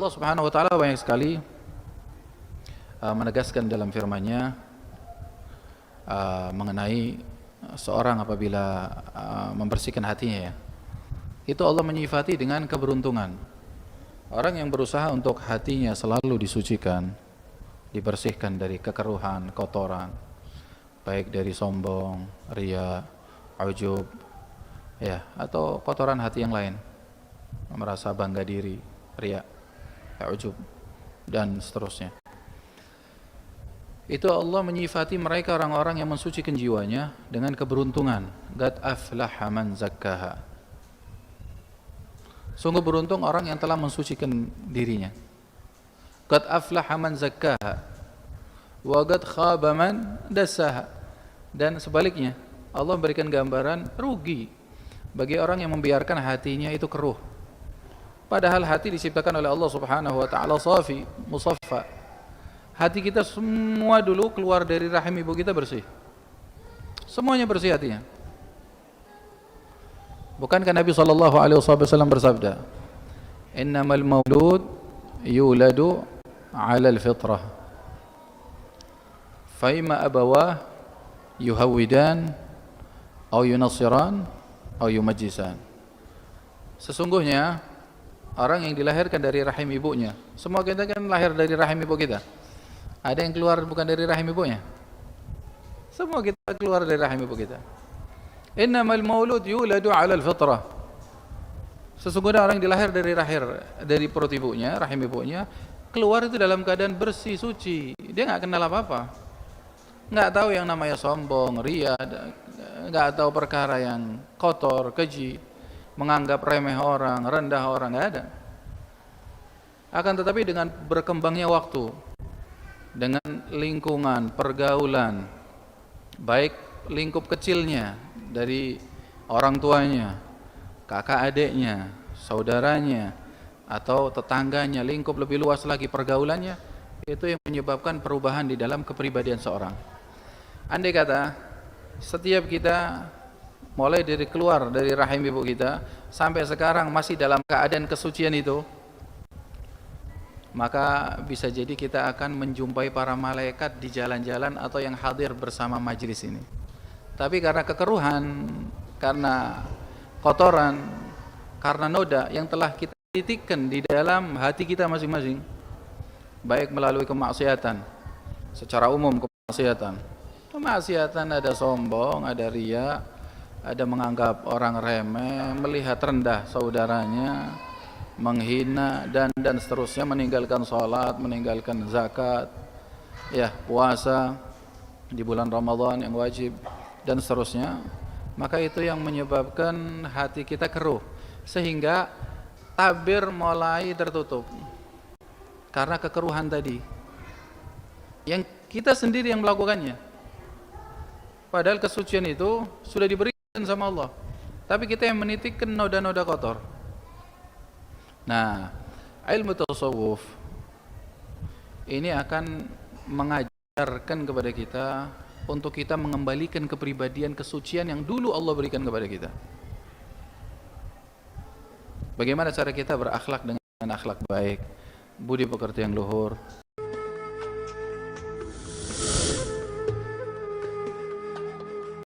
Allah Subhanahu wa taala banyak sekali menegaskan dalam firman-Nya mengenai seorang apabila membersihkan hatinya, ya. Itu Allah menyifati dengan keberuntungan. Orang yang berusaha untuk hatinya selalu disucikan, dibersihkan dari kekeruhan, kotoran, baik dari sombong, riya, ujub, ya, atau kotoran hati yang lain, merasa bangga diri, riya, ujub, dan seterusnya. Itu Allah menyifati mereka orang-orang yang mensucikan jiwanya dengan keberuntungan. Qad aflaha man zakkaha. Sungguh beruntung orang yang telah mensucikan dirinya. Qad aflaha man zakkaha wa qad khaba man dassaha. Dan sebaliknya, Allah berikan gambaran rugi bagi orang yang membiarkan hatinya itu keruh. Padahal hati diciptakan oleh Allah Subhanahu wa taala safi, musaffa. Hati kita semua dulu keluar dari rahim ibu kita bersih. Semuanya bersih hatinya. Bukankah Nabi SAW bersabda, "Innamal maulud yuladu 'alal fitrah. Fa imma abawah yuhawwidan aw yunassiran aw yumajjisan." Sesungguhnya orang yang dilahirkan dari rahim ibunya, semua kita kan lahir dari rahim ibu kita. Ada yang keluar bukan dari rahim ibunya? Semua kita keluar dari rahim ibu kita. Innamal maulud yuladu 'alal fitrah. Sesungguhnya orang yang dilahir dari perut ibunya, rahim ibunya, keluar itu dalam keadaan bersih, suci. Dia enggak kenal apa-apa. Enggak tahu yang namanya sombong, riya, enggak tahu perkara yang kotor, keji, menganggap remeh orang, rendah orang, enggak ada. Akan tetapi dengan berkembangnya waktu, dengan lingkungan, pergaulan, baik lingkup kecilnya dari orang tuanya, kakak adiknya, saudaranya, atau tetangganya, lingkup lebih luas lagi pergaulannya, itu yang menyebabkan perubahan di dalam kepribadian seorang. Andai kata setiap kita mulai dari keluar dari rahim ibu kita sampai sekarang masih dalam keadaan kesucian itu, maka bisa jadi kita akan menjumpai para malaikat di jalan-jalan atau yang hadir bersama majelis ini. Tapi karena kekeruhan, karena kotoran, karena noda yang telah kita titikkan di dalam hati kita masing-masing, baik melalui kemaksiatan, secara umum kemaksiatan ada sombong, ada riya, ada menganggap orang remeh, melihat rendah saudaranya, menghina, dan seterusnya, meninggalkan sholat, meninggalkan zakat, ya, puasa di bulan Ramadan yang wajib, dan seterusnya. Maka itu yang menyebabkan hati kita keruh, sehingga tabir mulai tertutup karena kekeruhan tadi yang kita sendiri yang melakukannya. Padahal kesucian itu sudah diberikan sama Allah, tapi kita yang menitikkan noda-noda kotor. Nah, ilmu tasawuf ini akan mengajarkan kepada kita untuk kita mengembalikan kepribadian kesucian yang dulu Allah berikan kepada kita. Bagaimana cara kita berakhlak dengan akhlak baik, budi pekerti yang luhur,